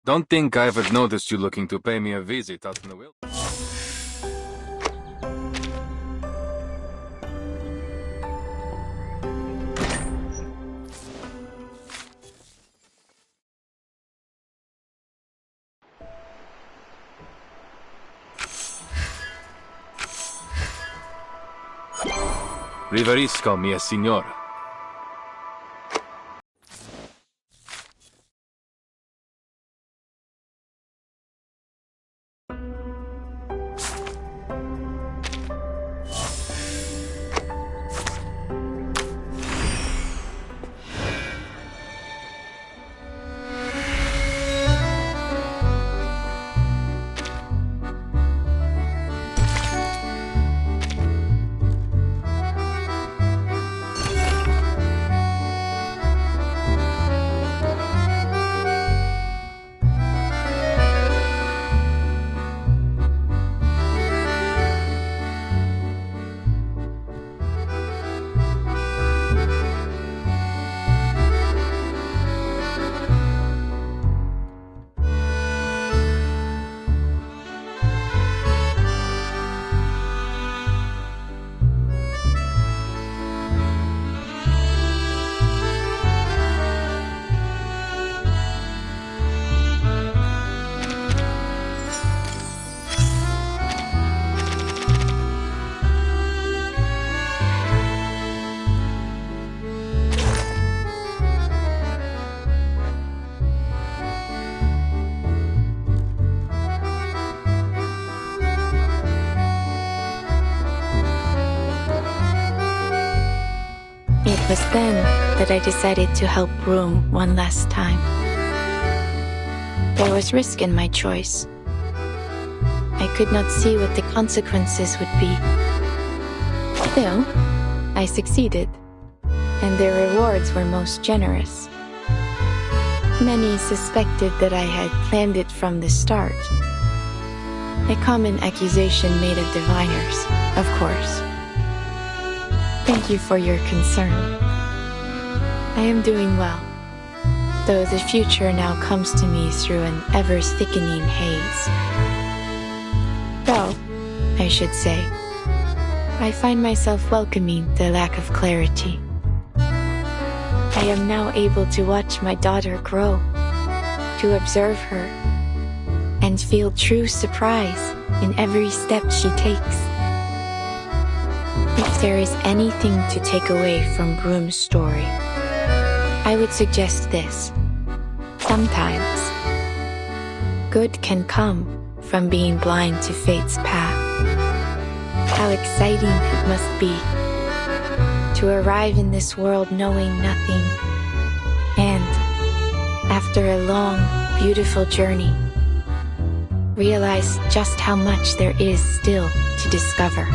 Don't think I haven't noticed you looking to pay me a visit out in the wild. Riverisco, mia signora. It was then that I decided to help Broom one last time. There was risk in my choice. I could not see what the consequences would be. Still, I succeeded, and the rewards were most generous. Many suspected that I had planned it from the start. A common accusation made of diviners, of course. Thank you for your concern. I am doing well, though the future now comes to me through an ever-thickening haze. Though, I should say, I find myself welcoming the lack of clarity. I am now able to watch my daughter grow, to observe her, and feel true surprise in every step she takes. If there is anything to take away from Broom's story, I would suggest this. Sometimes, good can come from being blind to fate's path. How exciting it must be to arrive in this world knowing nothing, and, after a long, beautiful journey, realize just how much there is still to discover.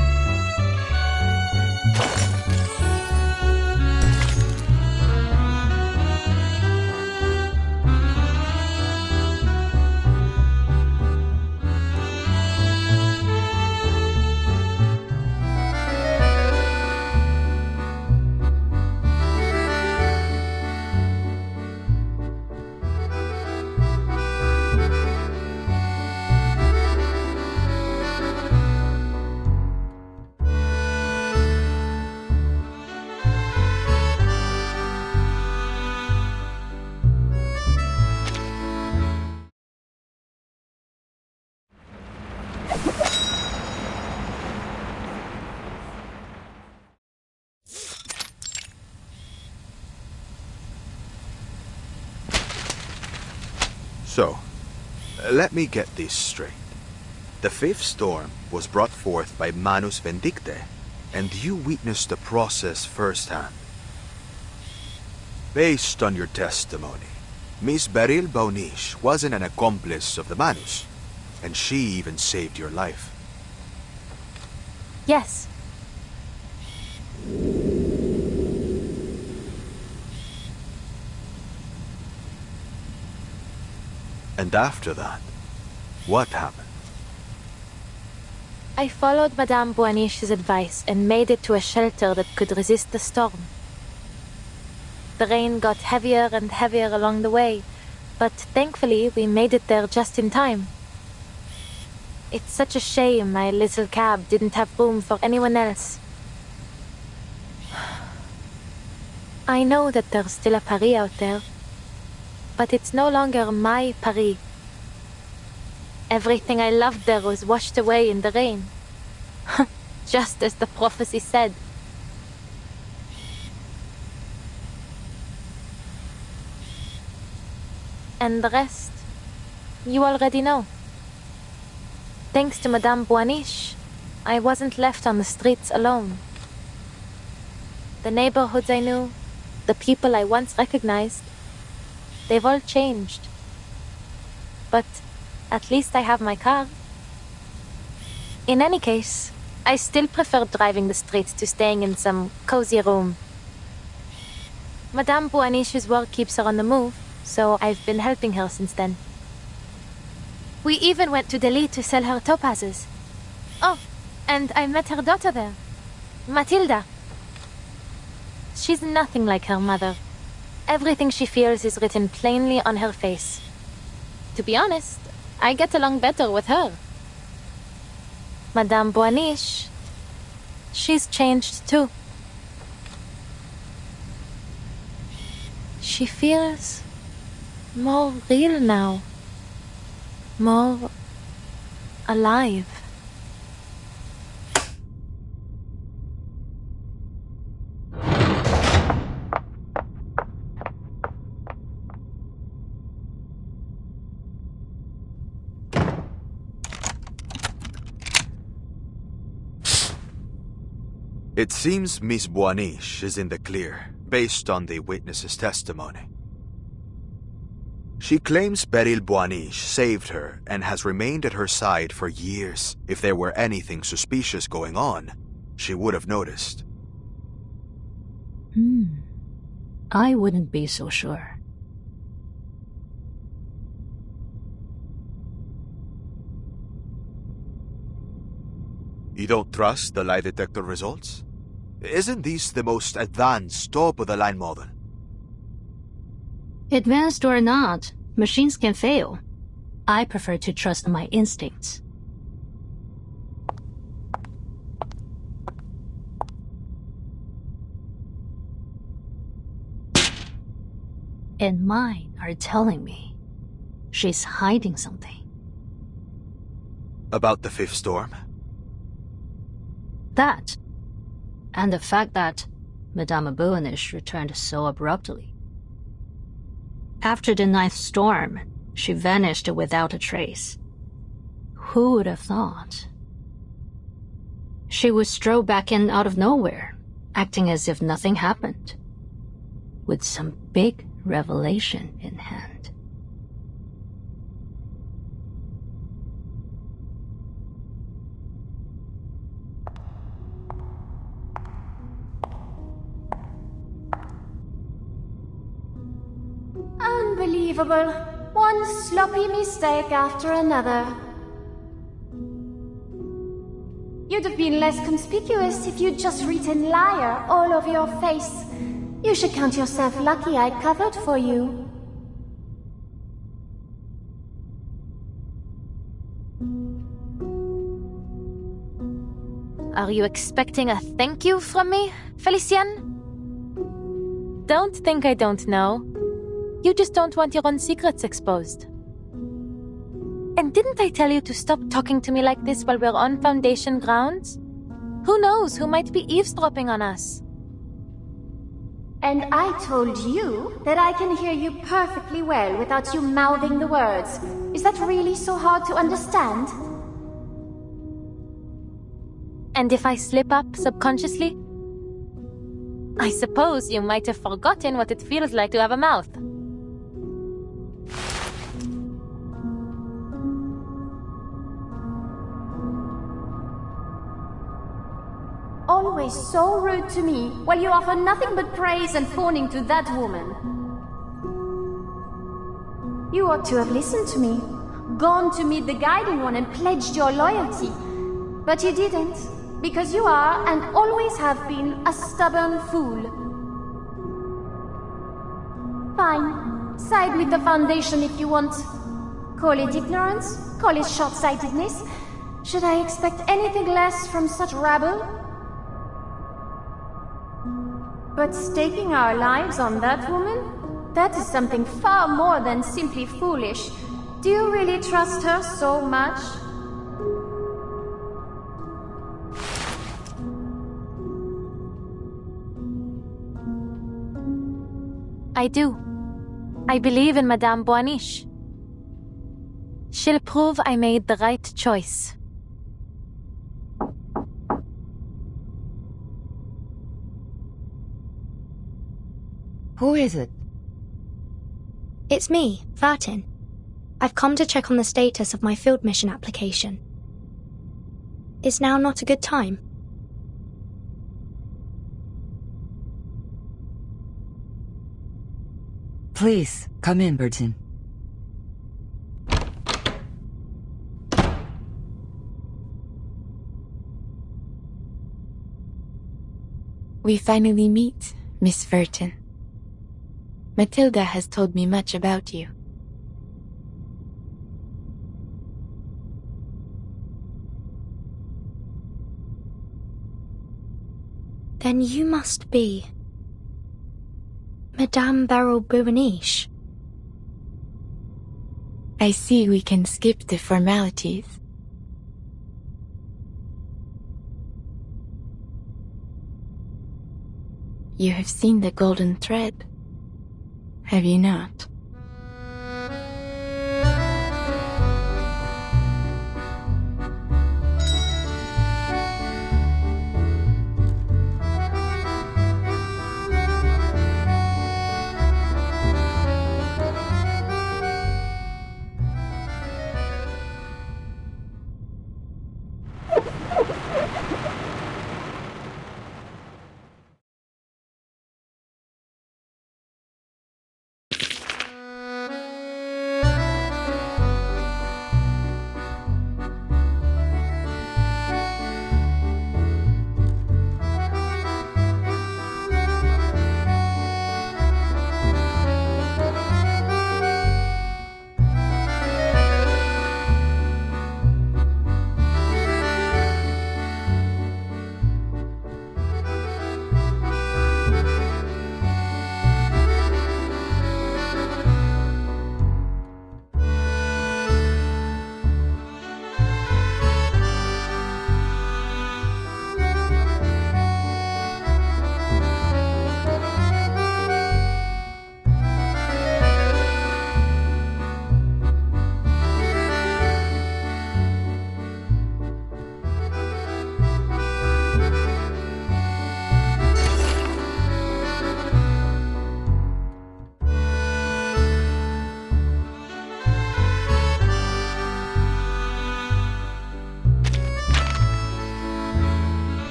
So, let me get this straight. The fifth storm was brought forth by Manus Vindicte, and you witnessed the process firsthand. Based on your testimony, Miss Beryl Baunish wasn't an accomplice of the Manus, and she even saved your life. Yes. And after that, what happened? I followed Madame Boinish's advice and made it to a shelter that could resist the storm. The rain got heavier and heavier along the way, but thankfully we made it there just in time. It's such a shame my little cab didn't have room for anyone else. I know that there's still a Paris out there, but it's no longer my Paris. Everything I loved there was washed away in the rain. Just as the prophecy said. And the rest, you already know. Thanks to Madame Boaniche, I wasn't left on the streets alone. The neighborhoods I knew, the people I once recognized, they've all changed. But at least I have my car. In any case, I still prefer driving the streets to staying in some cozy room. Madame Boaniche's work keeps her on the move, so I've been helping her since then. We even went to Delhi to sell her topazes. Oh, and I met her daughter there, Matilda. She's nothing like her mother. Everything she feels is written plainly on her face. To be honest, I get along better with her. Madame Boaniche, she's changed too. She feels more real now. More alive. It seems Miss Boaniche is in the clear, based on the witness's testimony. She claims Beryl Boaniche saved her and has remained at her side for years. If there were anything suspicious going on, she would have noticed. I wouldn't be so sure. You don't trust the lie detector results? Isn't this the most advanced top-of-the-line model? Advanced or not, machines can fail. I prefer to trust my instincts. And mine are telling me she's hiding something. About the fifth storm? That, and the fact that Madame Boaniche returned so abruptly. After the ninth storm, she vanished without a trace. Who would have thought? She would stroll back in out of nowhere, acting as if nothing happened, with some big revelation in hand. Unbelievable. One sloppy mistake after another. You'd have been less conspicuous if you'd just written liar all over your face. You should count yourself lucky I covered for you. Are you expecting a thank you from me, Felicienne? Don't think I don't know. You just don't want your own secrets exposed. And didn't I tell you to stop talking to me like this while we're on Foundation grounds? Who knows who might be eavesdropping on us? And I told you that I can hear you perfectly well without you mouthing the words. Is that really so hard to understand? And if I slip up subconsciously? I suppose you might have forgotten what it feels like to have a mouth. Always so rude to me, while you offer nothing but praise and fawning to that woman. You ought to have listened to me, gone to meet the Guiding One and pledged your loyalty. But you didn't, because you are, and always have been, a stubborn fool. Fine. Side with the Foundation if you want. Call it ignorance, call it short-sightedness. Should I expect anything less from such rabble? But staking our lives on that woman? That is something far more than simply foolish. Do you really trust her so much? I do. I believe in Madame Boaniche. She'll prove I made the right choice. Who is it? It's me, Vertin. I've come to check on the status of my field mission application. Is now not a good time? Please, come in, Vertin. We finally meet, Miss Vertin. Matilda has told me much about you. Then you must be Madame Beryl Boaniche. I see we can skip the formalities. You have seen the golden thread, have you not?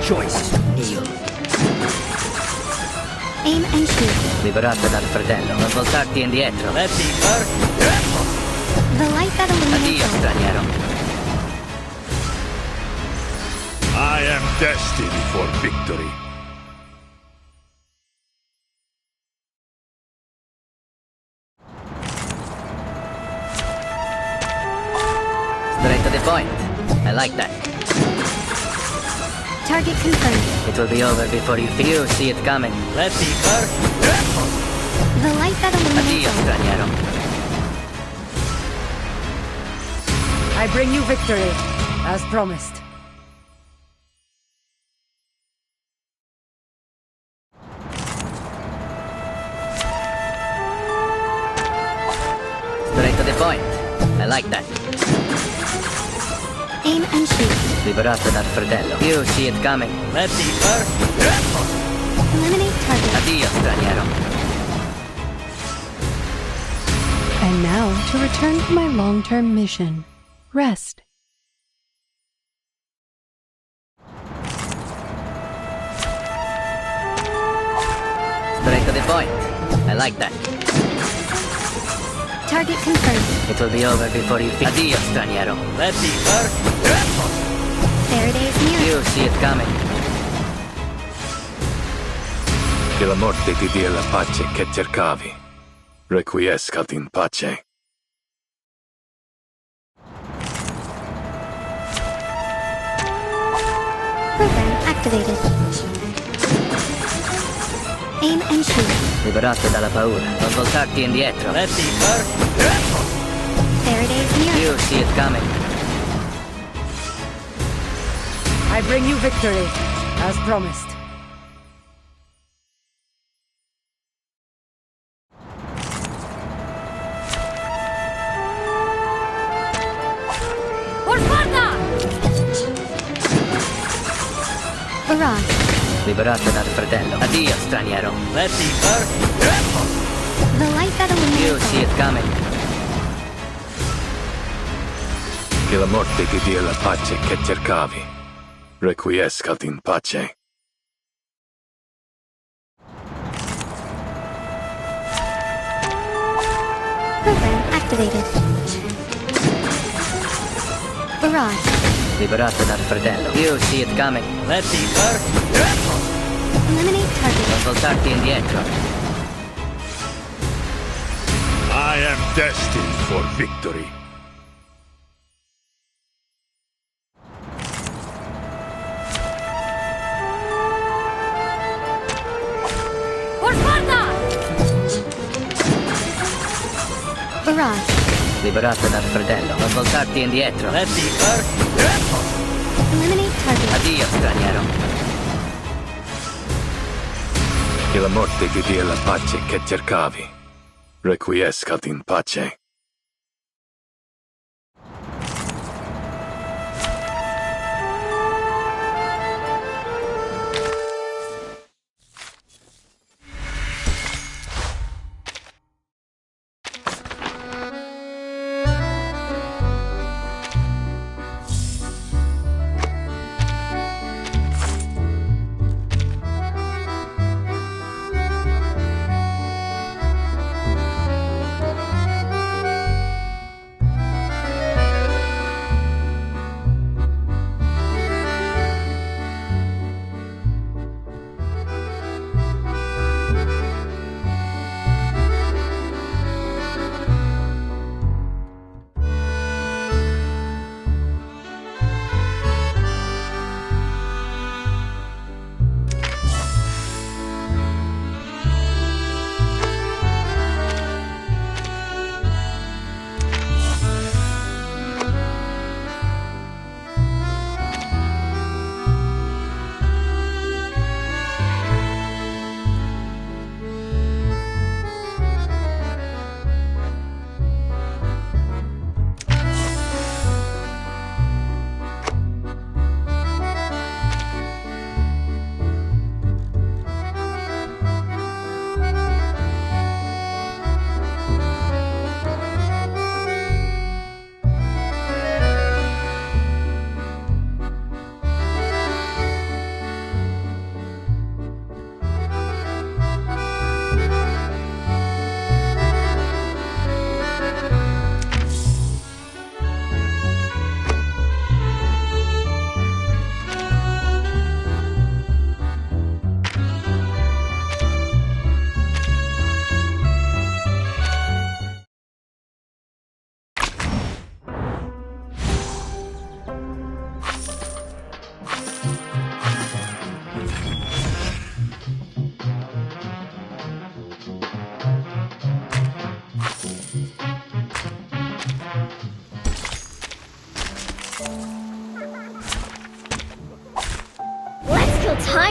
choice. Io. Aim and shoot. Liberato dal fratello, non voltarti indietro. The light that illuminates Addio, all. straniero. I am destined for victory. Straight to the point. I like that. Target confirmed. It will be over before you see it coming. The light that illuminates Addio, all. straniero. I bring you victory, as promised. Straight to the point. I like that. Aim and shoot. Liberato dal fratello. You see it coming. Eliminate target. Addio, straniero. And now to return to my long-term mission. Rest. Straight to the point. I like that. Target confirmed. It will be over before you Addio, straniero. Faraday is near. You see it coming. Che la morte ti dia la pace che cercavi. Requiescat in pace. Program activated. Aim and shoot. Liberato dalla paura. Non voltarti indietro. Faraday is near. You see it coming. I bring you victory, as promised. Barrage. Liberato dal fratello. Addio, straniero. The light that You illuminates see it coming. Che la morte ti dia la pace che cercavi. Requiescat in pace. Program activated. Barrage. Liberato dal fratello. You see it coming. Eliminate target. Non voltarti indietro. I am destined for victory. Barrage. Liberato dal fratello. Non voltarti indietro. Eliminate target. Addio, straniero. Che la morte ti dia la pace che cercavi. Requiescat in pace.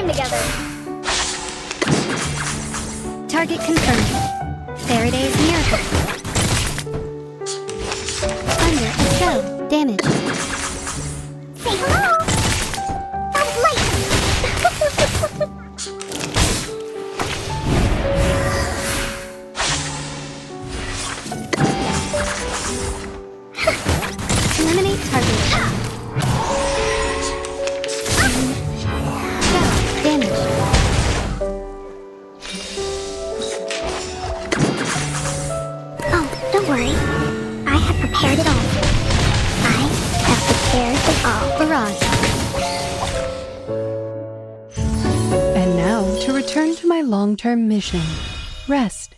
time together. Target confirmed. Faraday's miracle. Under a spell. Damage. Say hello! That was light! Eliminate target. Spell. Damage. Oh, don't worry. I have prepared it all. I have prepared it all. Barrage. And now to return to my long-term mission. Rest.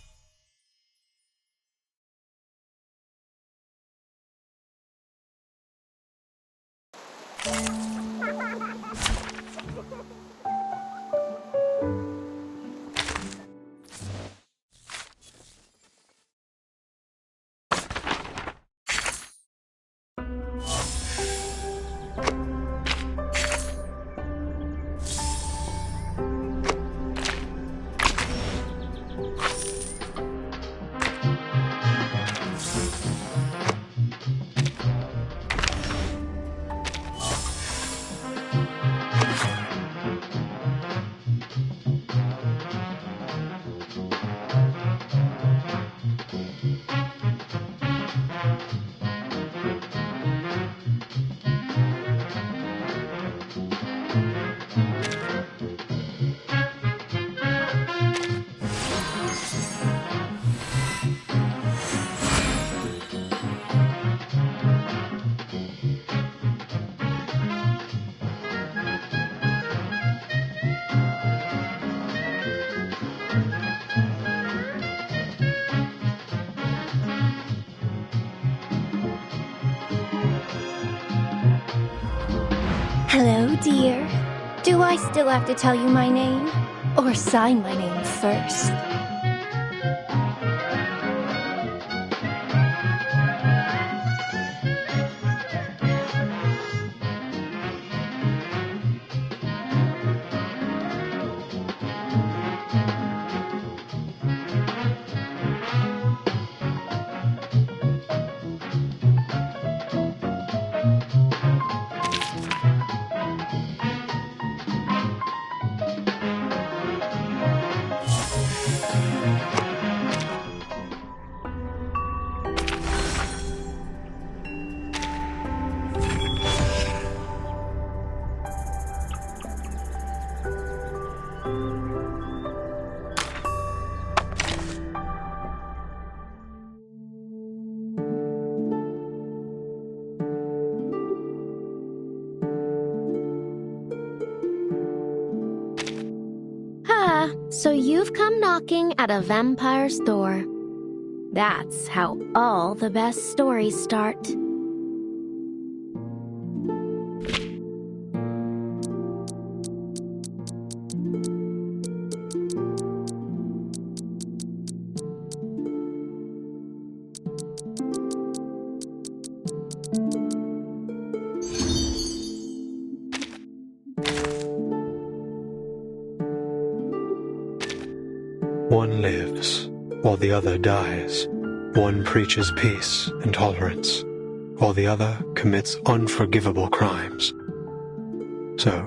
Hello, dear. Do I still have to tell you my name? Or sign my name first? So you've come knocking at a vampire's door. That's how all the best stories start. One lives, while the other dies. One preaches peace and tolerance, while the other commits unforgivable crimes. So,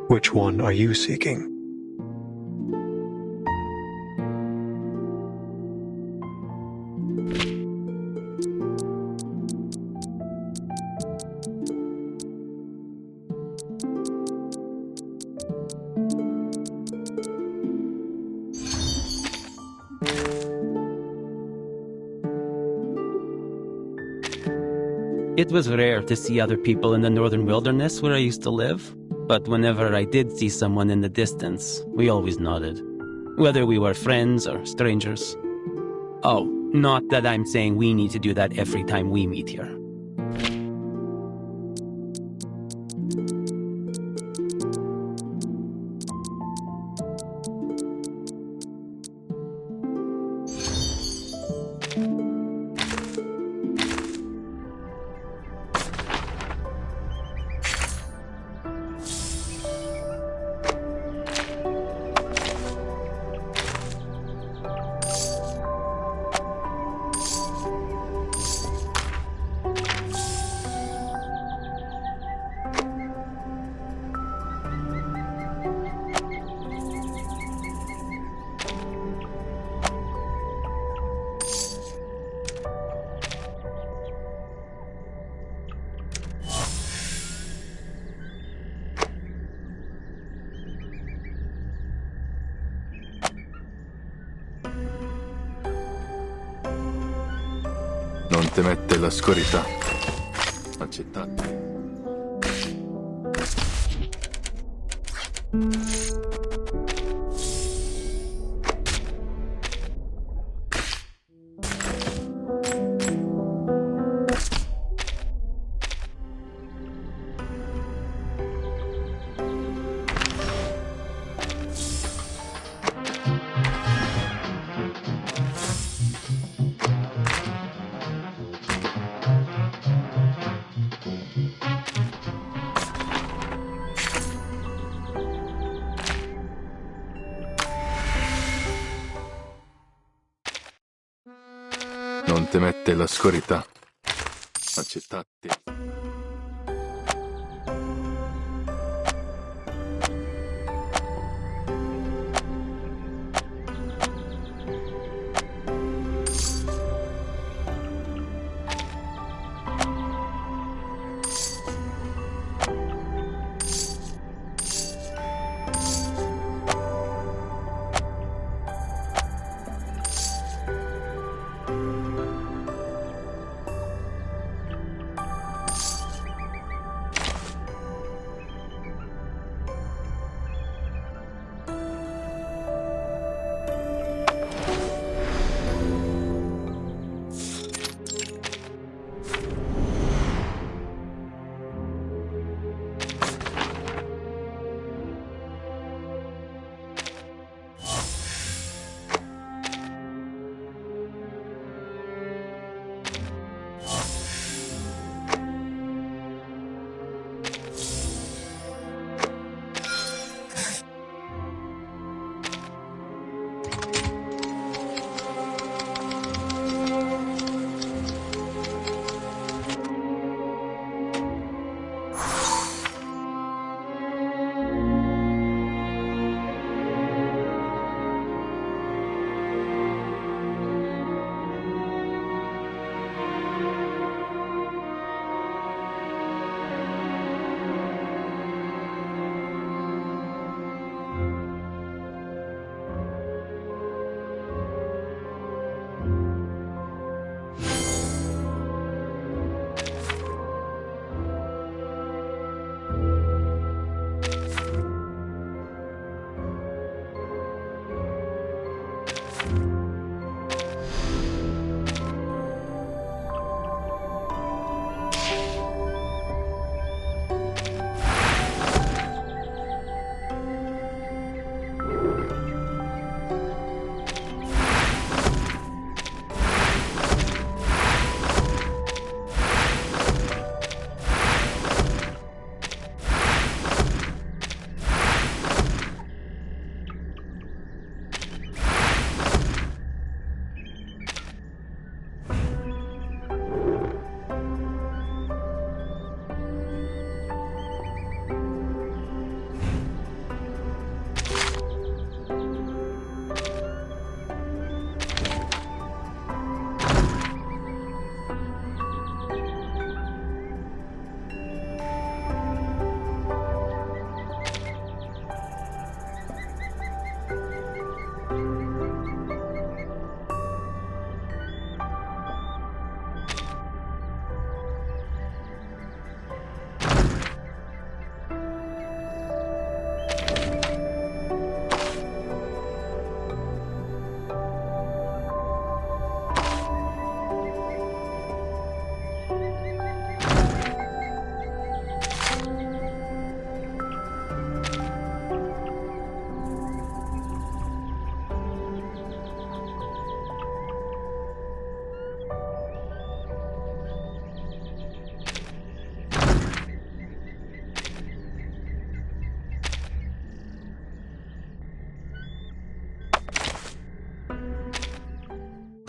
which one are you seeking? It was rare to see other people in the northern wilderness where I used to live, but whenever I did see someone in the distance, we always nodded, whether we were friends or strangers. Oh, not that I'm saying we need to do that every time we meet here. temette l'oscurità. Accettate. Non temette l'oscurità. Accettate.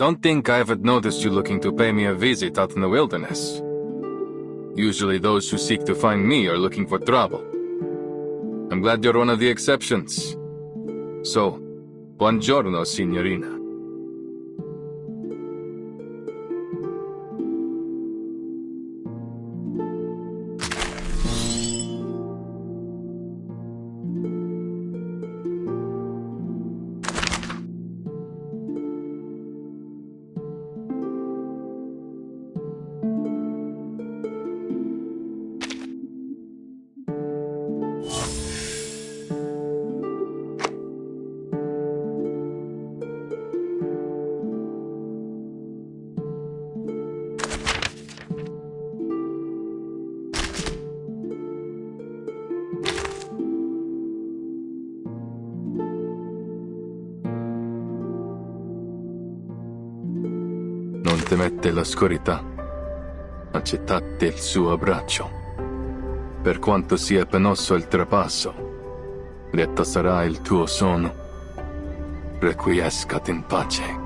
Don't think I haven't noticed you looking to pay me a visit out in the wilderness. Usually those who seek to find me are looking for trouble. I'm glad you're one of the exceptions. So, buongiorno, signorina. temette l'oscurità, accettate il suo abbraccio. Per quanto sia penoso il trapasso, lieto sarà il tuo sonno. Requiescat in pace.